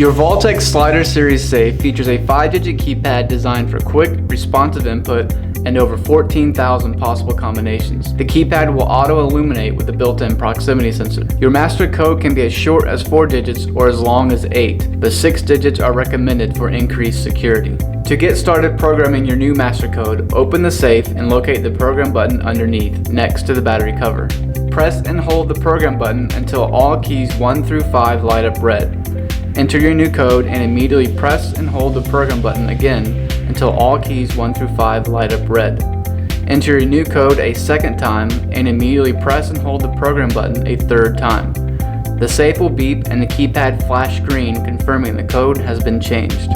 Your Vaultek Slider Series safe features a 5-digit keypad designed for quick, responsive input and over 14,000 possible combinations. The keypad will auto-illuminate with a built-in proximity sensor. Your master code can be as short as 4 digits or as long as 8, but 6 digits are recommended for increased security. To get started programming your new master code, open the safe and locate the program button underneath, next to the battery cover. Press and hold the program button until all keys 1 through 5 light up red. Enter your new code and immediately press and hold the program button again until all keys 1 through 5 light up red. Enter your new code a second time and immediately press and hold the program button a third time. The safe will beep and the keypad flash green confirming the code has been changed.